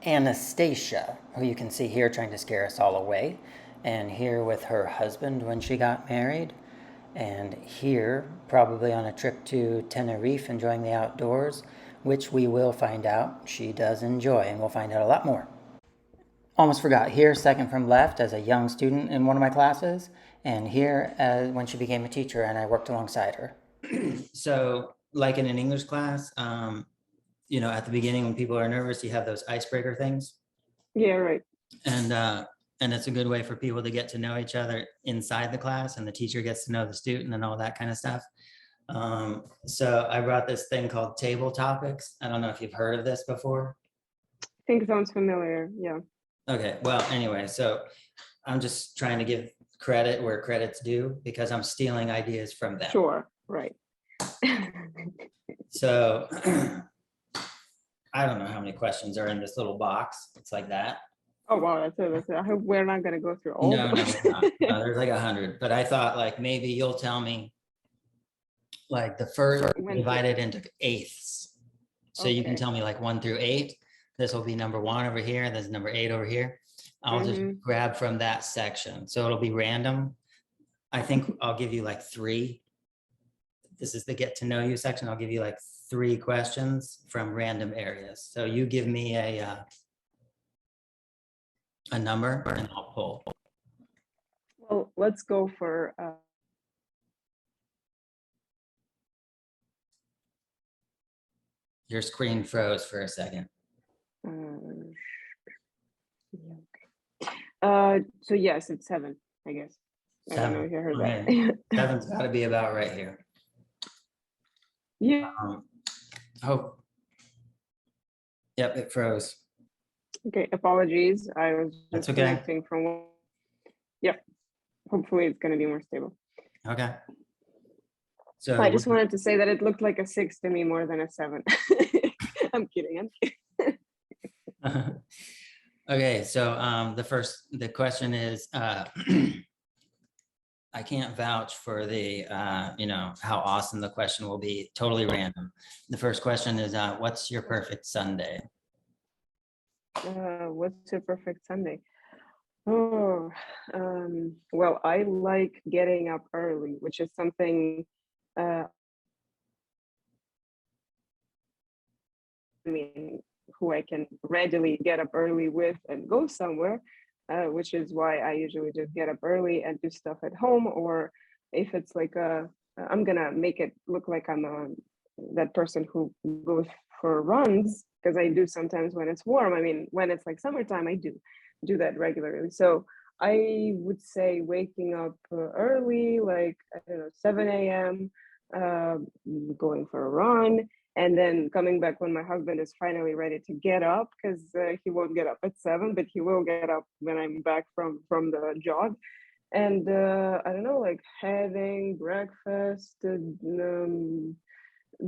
Anastasia, who you can see here trying to scare us all away, and here with her husband when she got married, and here probably on a trip to Tenerife enjoying the outdoors, which we will find out she does enjoy, and we'll find out a lot more. Almost forgot, here second from left as a young student in one of my classes, and here as when she became a teacher and I worked alongside her. So like in an English class, at the beginning when people are nervous, you have those icebreaker things. Yeah, right. And it's a good way for people to get to know each other inside the class, and the teacher gets to know the student and all that kind of stuff. So I brought this thing called table topics. I don't know if you've heard of this before. I think it sounds familiar. Yeah. Okay, well, anyway, so I'm just trying to give credit where credit's due because I'm stealing ideas from them. Sure, right. So I don't know how many questions are in this little box. It's like that. Oh, wow, that's it. I hope we're not going to go through all No, those. we're not. No, there's like 100, but I thought like maybe you'll tell me like the first divided into eighths. So you can tell me like 1 through 8. This will be number 1 over here. This is number 8 over here. I'll just grab from that section. So it'll be random. I think I'll give you like 3. This is the get to know you section. I'll give you like 3 questions from random areas. So you give me a number and I'll pull. Well, let's go for your screen froze for a second. So yes, it's 7, I guess. 7. I don't know if you heard that. 7's got to be about right here. Yeah. Yep, it froze. Okay, apologies. I was That's just okay. connecting from. Yep. Hopefully, it's going to be more stable. Okay. So I just wanted to say that it looked like a 6 to me more than a 7. I'm kidding. Okay, so the question is, I can't vouch for the, how awesome the question will be. Totally random. The first question is, what's your perfect Sunday? What's your perfect Sunday? Oh, well, I like getting up early, which is something. Who I can readily get up early with and go somewhere, which is why I usually just get up early and do stuff at home. Or if it's like I'm gonna make it look like I'm that person who goes for runs, because I do sometimes when it's warm. I mean, when it's like summertime, I do that regularly. So I would say waking up early, like I don't know, 7 a.m., going for a run, and then coming back when my husband is finally ready to get up, because he won't get up at 7, but he will get up when I'm back from the jog. And I don't know, like having breakfast,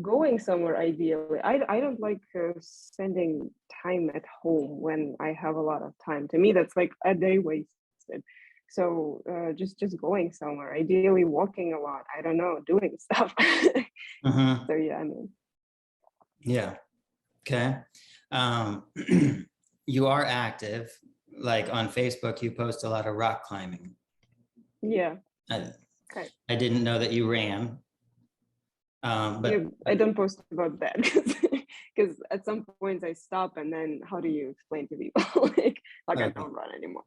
going somewhere ideally. I don't like spending time at home when I have a lot of time. To me, that's like a day wasted. So just going somewhere, ideally walking a lot. I don't know, doing stuff. So yeah, I mean. Yeah. Okay. You are active, like on Facebook, you post a lot of rock climbing. Yeah. I didn't know that you ran. But yeah, I don't post about that because at some points I stop, and then how do you explain to people like I don't run anymore?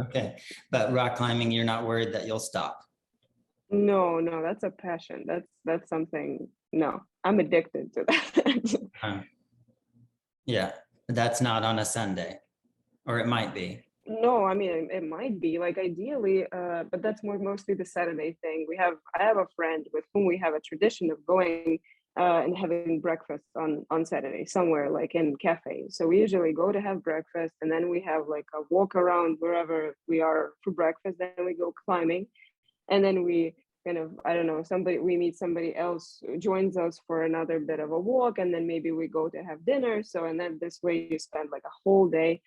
Okay. But rock climbing, you're not worried that you'll stop? No, that's a passion. That's something. No, I'm addicted to that. Yeah, that's not on a Sunday, or it might be. No, I mean it might be like ideally, but that's mostly the Saturday thing. I have a friend with whom we have a tradition of going and having breakfast on Saturday somewhere like in cafes. So we usually go to have breakfast, and then we have like a walk around wherever we are for breakfast. Then we go climbing, and then we kind of, I don't know, we meet somebody else who joins us for another bit of a walk, and then maybe we go to have dinner. So and then this way you spend like a whole day.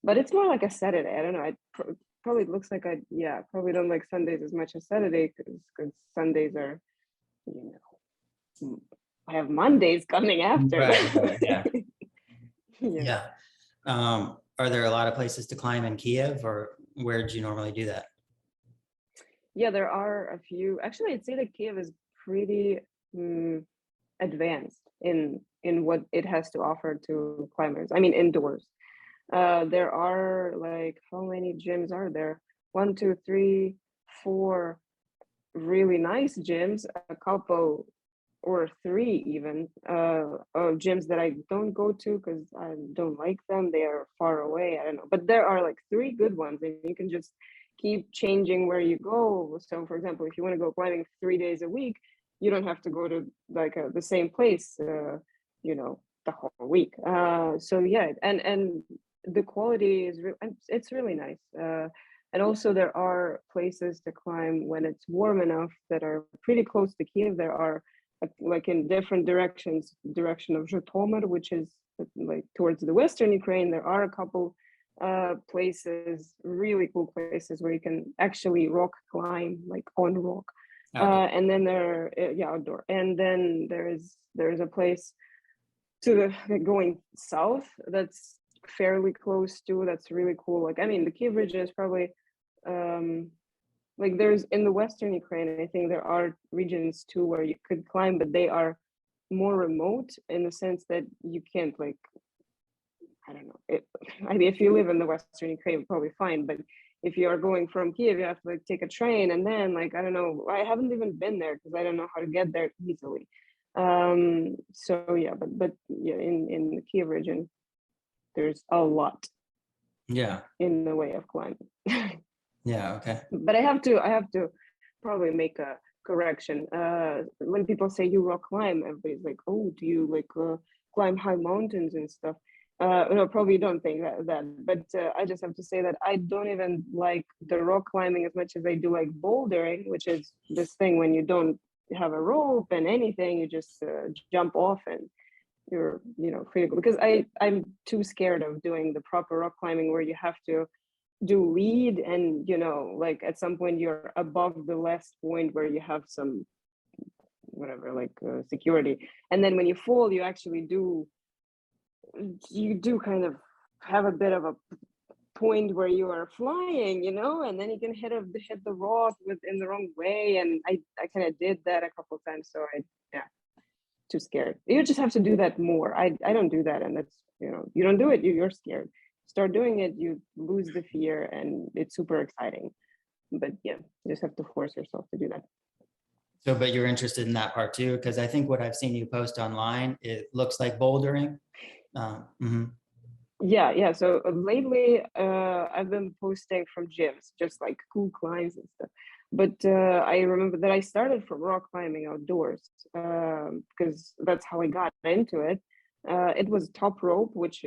But it's more like a Saturday. I don't know. It probably looks like probably don't like Sundays as much as Saturday, because Sundays are, I have Mondays coming after. Right, yeah. Yeah. Yeah. Are there a lot of places to climb in Kiev, or where do you normally do that? Yeah, there are a few. Actually, I'd say that Kiev is pretty advanced in what it has to offer to climbers. I mean, indoors. There are like, how many gyms are there? One, two, three, four really nice gyms, a couple or three even of gyms that I don't go to because I don't like them. They are far away. I don't know, but there are like three good ones, and you can just keep changing where you go. So, for example, if you want to go climbing 3 days a week, you don't have to go to like the same place, the whole week. So yeah, and the quality is it's really nice. And also there are places to climb when it's warm enough that are pretty close to Kiev. There are like in different directions, direction of Zhytomyr, which is like towards the western Ukraine. There are a couple places, really cool places where you can actually rock climb, like on rock. Outdoor. And then yeah, outdoor. And then there's a place to going south that's fairly close to, that's really cool. Like, I mean, the Kiev region is probably like there's in the western Ukraine, I think there are regions too where you could climb, but they are more remote in the sense that you can't like, I don't know. I mean, if you live in the western Ukraine, probably fine. But if you are going from Kiev, you have to like take a train, and then like I don't know. I haven't even been there because I don't know how to get there easily. So yeah, but yeah, in the Kiev region, there's a lot Yeah. in the way of climbing. Yeah. Okay. But I have to probably make a correction. When people say you rock climb, everybody's like, oh, do you like climb high mountains and stuff? No, probably don't think that. But I just have to say that I don't even like the rock climbing as much as I do like bouldering, which is this thing when you don't have a rope and anything, you just jump off and you're free to go. Because I'm too scared of doing the proper rock climbing where you have to do lead, and like at some point you're above the last point where you have some whatever like security, and then when you fall you do kind of have a bit of a point where you are flying, and then you can hit the rock in the wrong way, and I kind of did that a couple of times, so yeah, too scared. You just have to do that more. I don't do that, and that's you don't do it, you're scared. Start doing it, you lose the fear, and it's super exciting. But yeah, you just have to force yourself to do that. So, but you're interested in that part too, because I think what I've seen you post online, it looks like bouldering. Mhm. Yeah. So lately, I've been posting from gyms, just like cool climbs and stuff. But I remember that I started from rock climbing outdoors because that's how I got into it. It was top rope, which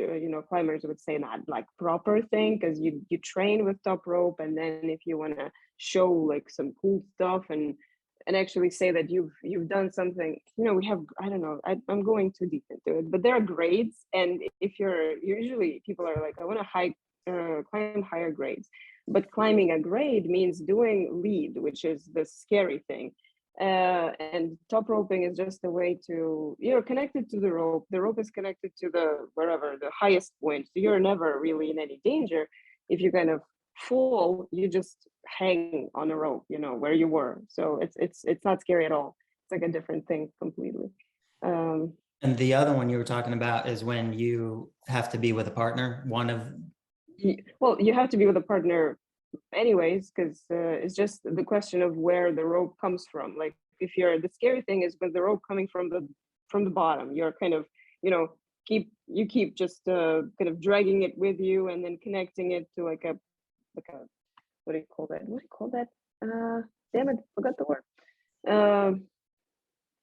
climbers would say not like proper thing because you train with top rope, and then if you want to show like some cool stuff and actually say that you've done something, we have, I don't know, I'm going too deep into it, but there are grades, and if you're usually people are like, I want to climb higher grades, but climbing a grade means doing lead, which is the scary thing. And top roping is just a way to you're connected to the rope. The rope is connected to the wherever the highest point, so you're never really in any danger. If you kind of fall, you just hang on a rope, where you were. So it's not scary at all. It's like a different thing completely. And the other one you were talking about is when you have to be with a partner. Well, you have to be with a partner anyways, because it's just the question of where the rope comes from. Like if you're the scary thing is with the rope coming from the bottom, you're kind of keep just kind of dragging it with you and then connecting it to like a what do you call that damn it, forgot the word.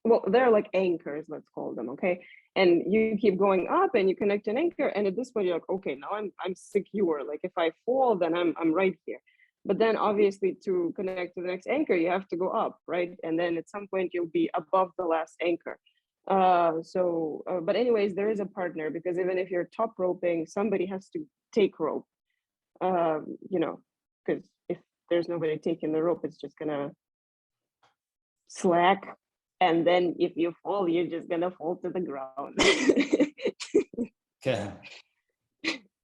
Well, they're like anchors, let's call them, okay? And you keep going up and you connect an anchor, and at this point you're like, okay, now I'm secure. Like if I fall, then I'm right here. But then obviously to connect to the next anchor, you have to go up, right? And then at some point you'll be above the last anchor. But anyways, there is a partner, because even if you're top roping, somebody has to take rope. Because if there's nobody taking the rope, it's just gonna slack, and then if you fall, you're just gonna fall to the ground. Okay.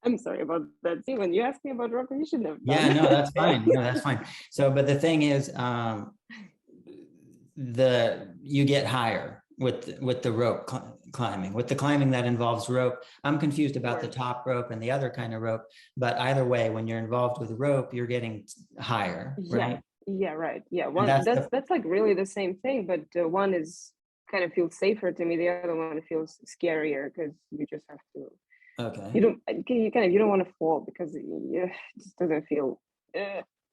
I'm sorry about that. See, when you asked me about rope, you shouldn't have done Yeah, no, that. that's fine. No, that's fine. So, but the thing is, you get higher with the rope climbing. With the climbing that involves rope, I'm confused about the Sure. top rope and the other kind of rope. But either way, when you're involved with rope, you're getting higher, Yeah. right? Yeah. Right. Yeah. And One that's that's like really the same thing, but one is kind of feels safer to me. The other one feels scarier because you just have to. okay. You don't. You don't want to fall because it just doesn't feel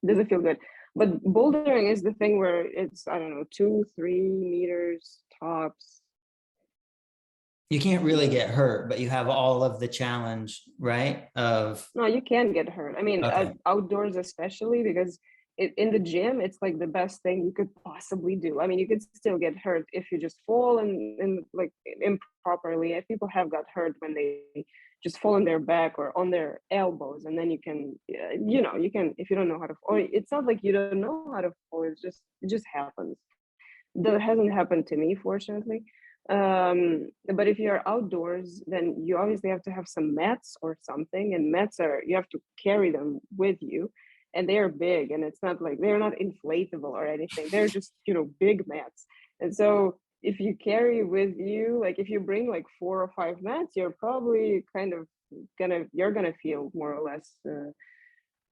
good. But bouldering is the thing where it's, I don't know, 2-3 meters tops. You can't really Yeah. get hurt, but you have all of the challenge, right? Of No, you can get hurt. I mean, okay, outdoors especially because in the gym, it's like the best thing you could possibly do. I mean, you could still get hurt if you just fall and like improperly. If people have got hurt when they just fall on their back or on their elbows, and then you can, you can if you don't know how to. Or it's not like you don't know how to fall. It just happens. That hasn't happened to me, fortunately. But if you're outdoors, then you obviously have to have some mats or something, and mats are, you have to carry them with you, and they are big, and it's not like they're not inflatable or anything. They're just, big mats. And so if you carry with you, like if you bring like 4 or 5 mats, you're probably kind of you're gonna feel more or less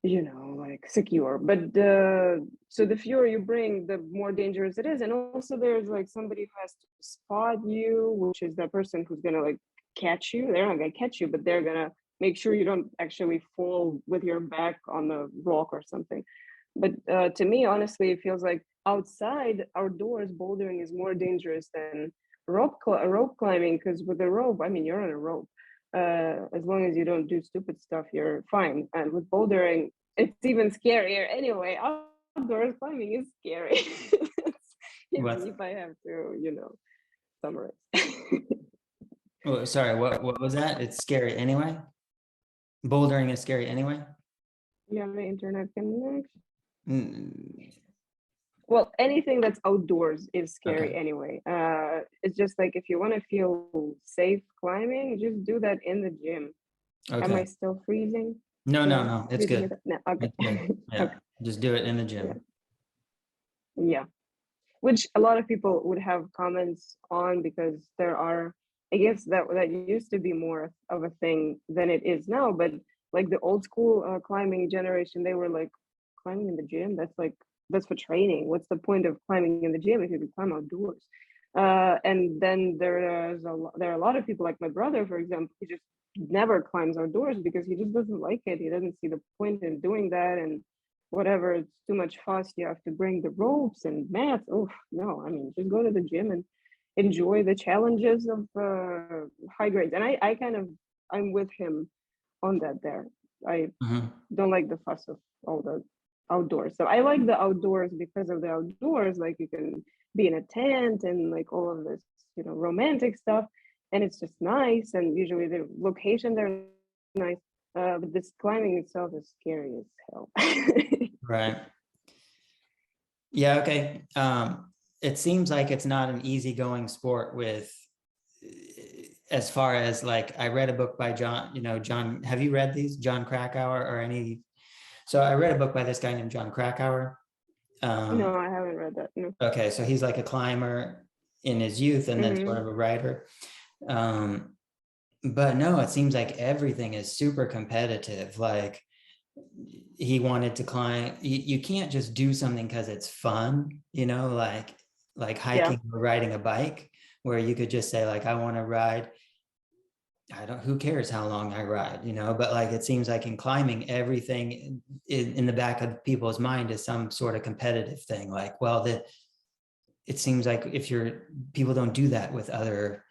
like secure. But so the fewer you bring, the more dangerous it is. And also there's like somebody who has to spot you, which is that person who's gonna like catch you. They're not gonna catch you, but they're gonna make sure you don't actually fall with your back on the rock or something. But to me, honestly, it feels like outdoors bouldering is more dangerous than rope climbing, because with a rope, I mean, you're on a rope. As long as you don't do stupid stuff, you're fine. And with bouldering, it's even scarier. Anyway, outdoors climbing is scary. what? If I have to, summarize. Oh, sorry, what was that? It's scary anyway. Bouldering is scary anyway. You have an internet connection? Mm, Well, anything that's outdoors is scary okay, anyway. It's just like if you want to feel safe climbing, just do that in the gym. Am I okay. still freezing? No, no, No? no, it's Did you hear good. that? No. Okay. It's good. Yeah, Okay. just do it in the Yeah. gym. Yeah. Which a lot of people would have comments on, because there are, I guess that used to be more of a thing than it is now. But like the old school climbing generation, they were like, climbing in the gym, that's for training. What's the point of climbing in the gym if you can climb outdoors? And then there are a lot of people like my brother, for example, he just never climbs outdoors because he just doesn't like it. He doesn't see the point in doing that, and whatever, it's too much fuss. You have to bring the ropes and mats. Oh no, I mean, just go to the gym and enjoy the challenges of high grades. And I kind of, I'm with him on that there. I Mhm. don't like the fuss of all the outdoors. So I like the outdoors because of the outdoors. Like you can be in a tent and like all of this, romantic stuff, and it's just nice. And usually the locations are nice. But this climbing itself is scary as hell. Right. Yeah, okay. It seems like it's not an easygoing sport with, as far as like, I read a book by John, have you read these? John Krakauer or any? So I read a book by this guy named John Krakauer. No, I haven't read that. No. Okay, so he's like a climber in his youth and then sort Mm-hmm. of a writer. Um, but no, it seems like everything is super competitive. Like he wanted to climb. You can't just do something because it's fun, like Yeah. hiking or riding a bike, where you could just say like, I want to ride. Who cares how long I ride, but like, it seems like in climbing, everything in the back of people's mind is some sort of competitive thing. Like, well, it seems like people don't do that with other,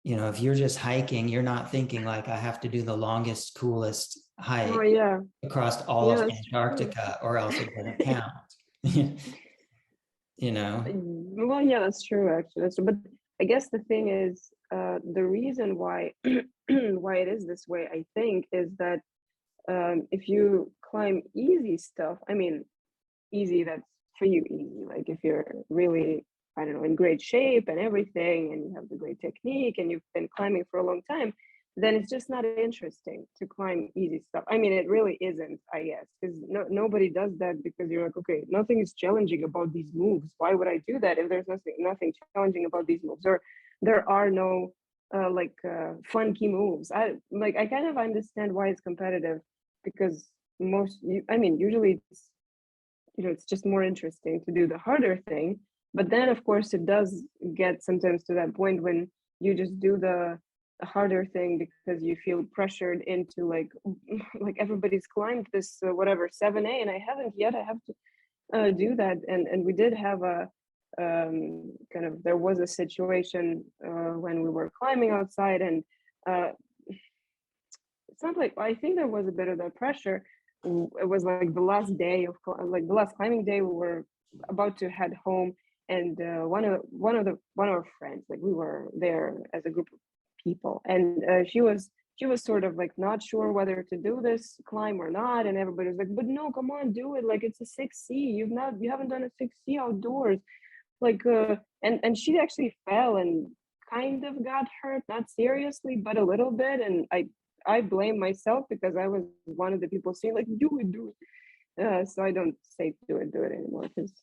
if you're just hiking, you're not thinking like, I have to do the longest, coolest Oh hike yeah. across all Yeah, of that's true. Antarctica, or else it doesn't count. you know Well, yeah, that's true. Actually, that's true. But I guess the thing is, the reason why why it is this way, I think, is that if you climb easy stuff, I mean, easy, that's for you easy. Like if you're really, I don't know, in great shape and everything, and you have the great technique, and you've been climbing for a long time, then it's just not interesting to climb easy stuff. I mean, it really isn't, I guess, because nobody does that because you're like, okay, nothing is challenging about these moves. Why would I do that if there's nothing challenging about these moves, or there are no funky moves? I kind of understand why it's competitive, because I mean, usually it's, it's just more interesting to do the harder thing. But then, of course, it does get sometimes to that point when you just do the harder thing because you feel pressured into like everybody's climbed this whatever 7A and I haven't yet. I have to do that. And we did have a kind of, there was a situation when we were climbing outside, and it's not like, I think there was a bit of that pressure. It was like the last day of the last climbing day. We were about to head home, and one of our friends, like we were there as a group of people, and she was sort of like not sure whether to do this climb or not, and everybody was like, but no, come on, do it, like it's a 6C, you haven't done a 6C outdoors, like and she actually fell and kind of got hurt, not seriously but a little bit, and I blame myself because I was one of the people saying like, do it. So I don't say do it anymore, because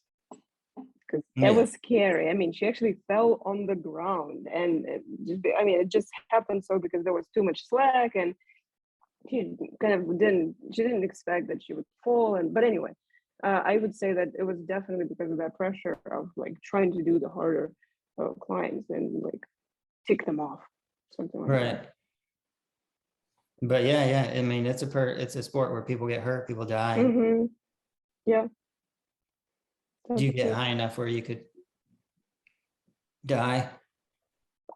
that was scary. I mean, she actually fell on the ground, and it just happened so because there was too much slack, and she didn't expect that she would fall. But anyway, I would say that it was definitely because of that pressure of like trying to do the harder climbs and like tick them off, something like that. Right. But yeah, I mean, it's a sport where people get hurt, people die. Mm-hmm. Yeah. Do you get high enough where you could die?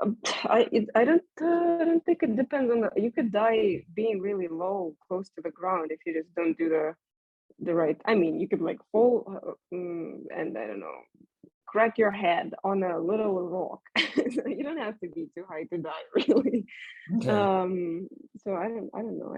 I don't think it depends on you could die being really low, close to the ground, if you just don't do the right. I mean, you could like fall and I don't know, crack your head on a little rock. So you don't have to be too high to die, really. Okay. So I don't know.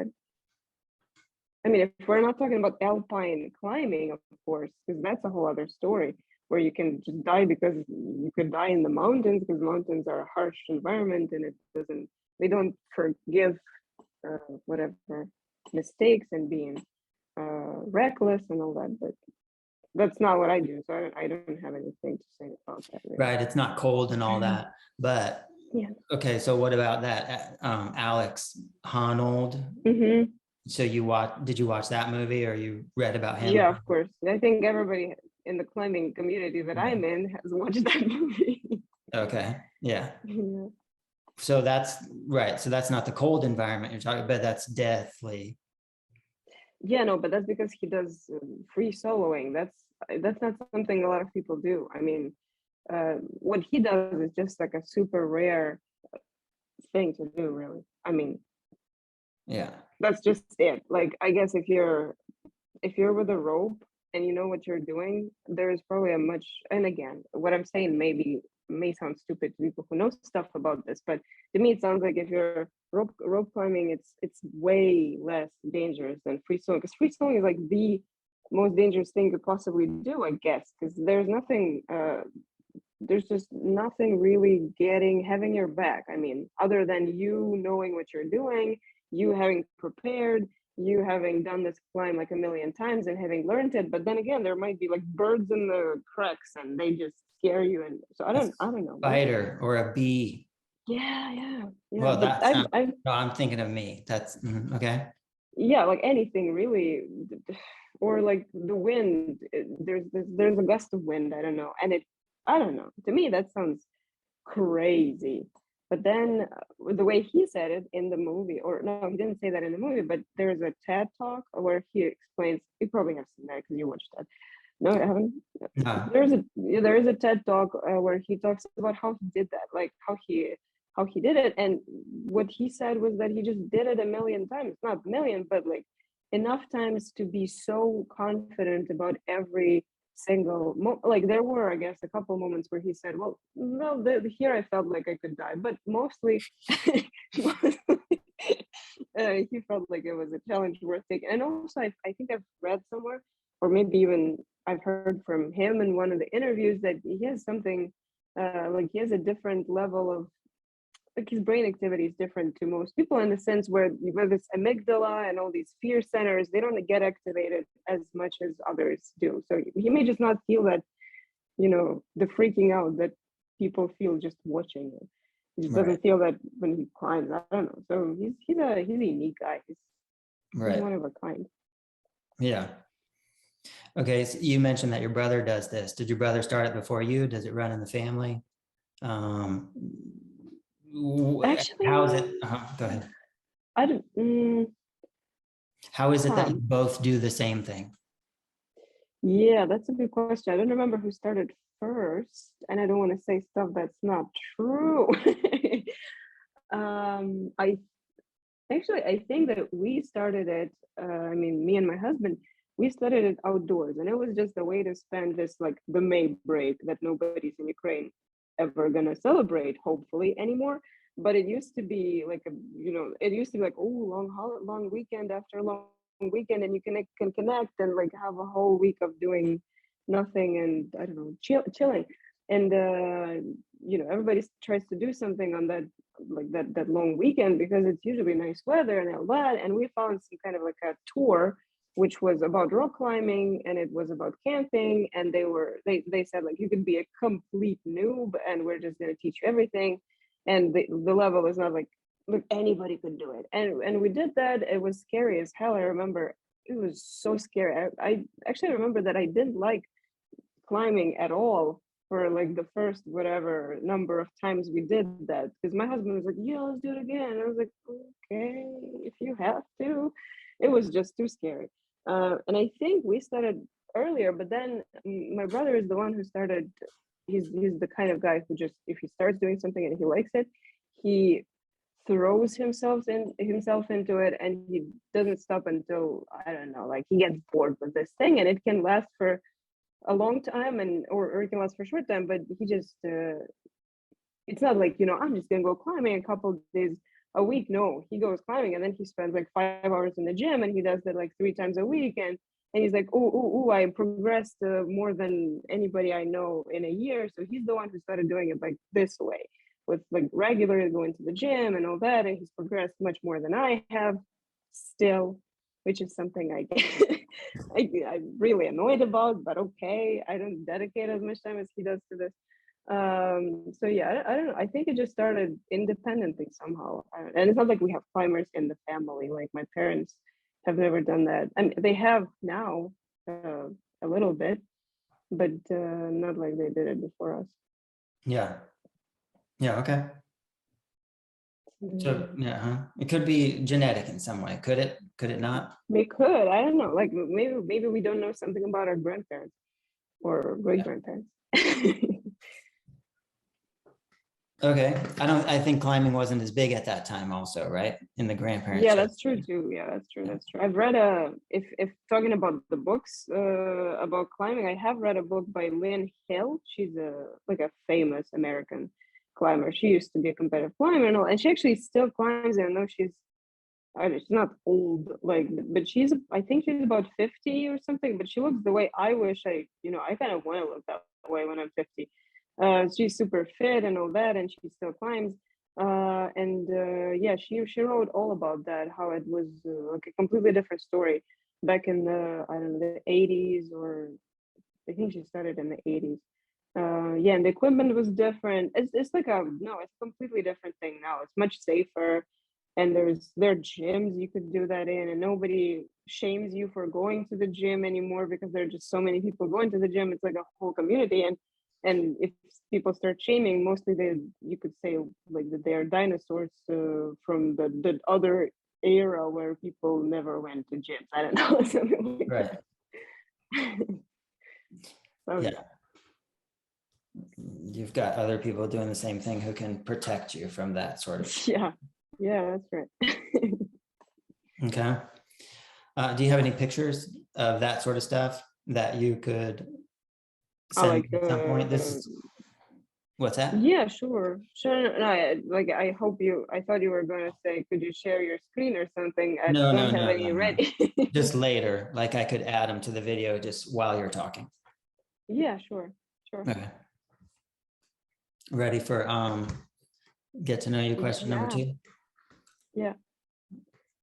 I mean, if we're not talking about alpine climbing, of course, because that's a whole other story, where you can just die because you could die in the mountains, because mountains are a harsh environment and they don't forgive whatever mistakes and being reckless and all that. But that's not what I do, so I don't have anything to say about that. Really. Right. It's not cold and all that, but yeah. Okay. So what about that? Alex Honnold. Mm-hmm. So did you watch that movie, or you read about him? Yeah, of course. I think everybody in the climbing community that I'm in has watched that movie. Okay. Yeah. Yeah. So that's right. So that's not the cold environment you're talking about. That's deathly. Yeah, no, but that's because he does free soloing. That's not something a lot of people do. I mean, what he does is just like a super rare thing to do, really. I mean, Yeah. that's just it. Like, I guess if you're with a rope and you know what you're doing, there's probably and again, what I'm saying may sound stupid to people who know stuff about this, but to me it sounds like if you're rope climbing, it's way less dangerous than free soloing, because free soloing is like the most dangerous thing you could possibly do, I guess, because there's just nothing really having your back. I mean, other than you knowing what you're doing, you having prepared, you having done this climb like a million times and having learned it. But then again, there might be like birds in the cracks and they just scare you. And so I don't know. Spider or a bee. Yeah. Well, but no, I'm thinking of me. That's okay. Yeah, like anything really, or like the wind. There's a gust of wind. I don't know, and I don't know. To me, that sounds crazy. But then the way he said it in the movie, or no, he didn't say that in the movie, but there's a TED talk where he explains. You probably have seen that because you watched that. No, I haven't. No. There is a TED talk where he talks about how he did that, like how he did it, and what he said was that he just did it a million times, not a million, but like enough times to be so confident about every single like there were, I guess, a couple moments where he said, well, no, here I felt like I could die, but mostly he felt like it was a challenge worth taking. And also I think I've read somewhere, or maybe even I've heard from him in one of the interviews, that he has something like he has a different level of like his brain activity is different to most people in the sense where this amygdala and all these fear centers, they don't get activated as much as others do. So he may just not feel that, the freaking out that people feel just watching it. He just Right. doesn't feel that when he climbs. I don't know. So he's a unique guy. He's Right. one of a kind. Yeah. Okay. So you mentioned that your brother does this. Did your brother start it before you? Does it run in the family? Um, how is it? Actually, Go ahead. I don't. How is it that you Huh. both do the same thing? Yeah, that's a good question. I don't remember who started first, and I don't want to say stuff that's not true. I Actually, I think that we started it. I mean, me and my husband, we started it outdoors, and it was just a way to spend this like the May break that nobody's in Ukraine ever gonna celebrate, hopefully anymore. But it used to be like it used to be like, oh, long weekend after a long weekend, and you can connect and like have a whole week of doing nothing and I don't know, chilling. And everybody tries to do something on that like that long weekend because it's usually nice weather and all that. And we found some kind of like a tour which was about rock climbing and it was about camping. And they said like you could be a complete noob and we're just going to teach you everything. And the level is not like look, anybody could do it. And we did that. It was scary as hell. I remember it was so scary. I actually remember that I didn't like climbing at all for like the first whatever number of times we did that because my husband was like, yeah, let's do it again. And I was like, okay, if you have to. It was just too scary. And I think we started earlier, but then my brother is the one who started. He's the kind of guy who just if he starts doing something and he likes it, he throws himself into it and he doesn't stop until I don't know, like he gets bored with this thing and it can last for a long time and or it can last for a short time, but he just it's not like I'm just gonna go climbing a couple days a week. No, he goes climbing and then he spends like 5 hours in the gym and he does that like 3 times a week and he's like oh I progressed more than anybody I know in a year. So he's the one who started doing it like this way with like regularly going to the gym and all that, and he's progressed much more than I have still, which is something I get I'm really annoyed about, but okay, I don't dedicate as much time as he does to this. So yeah, I don't know. I think it just started independently somehow, and it's not like we have climbers in the family. Like my parents have never done that. I mean, they have now a little bit, but not like they did it before us. Yeah. Yeah. Okay. So yeah, it could be genetic in some way. Could it? Could it not? We could. I don't know. Like maybe we don't know something about our grandparents or great Yeah. grandparents. Okay. I think climbing wasn't as big at that time also, right? In the grandparents' Yeah, that's true generation. too. Yeah, that's true. Yeah. That's true. I've read a if talking about the books about climbing, I have read a book by Lynn Hill. She's a famous American climber. She used to be a competitive climber and all, and she actually still climbs. I know she's not old, like, but I think she's about 50 or something. But she looks the way I wish I kind of want to look that way when I'm 50. She's super fit and all that, and she still climbs. And yeah, she wrote all about that, how it was like a completely different story back in the I don't know the 80s, or I think she started in the 80s. Yeah, and the equipment was different. It's like it's a completely different thing now. It's much safer, and there are gyms you could do that in, and nobody shames you for going to the gym anymore because there are just so many people going to the gym. It's like a whole community, and if people start shaming, mostly you could say like that they are dinosaurs from the other era where people never went to gyms. I don't know, something like Right. that. So Yeah. You've got other people doing the same thing who can protect you from that sort of. yeah, yeah, that's right. Okay. Do you have any pictures of that sort of stuff that you could I send like me at some point? What's that? yeah, sure. No, I hope I thought you were going to say, could you share your screen or something? I No, don't no, have no, no, any no. ready. Just later, like I could add them to the video just while you're talking. Yeah, sure. Okay. Ready for get to know you question number Yeah. two? Yeah.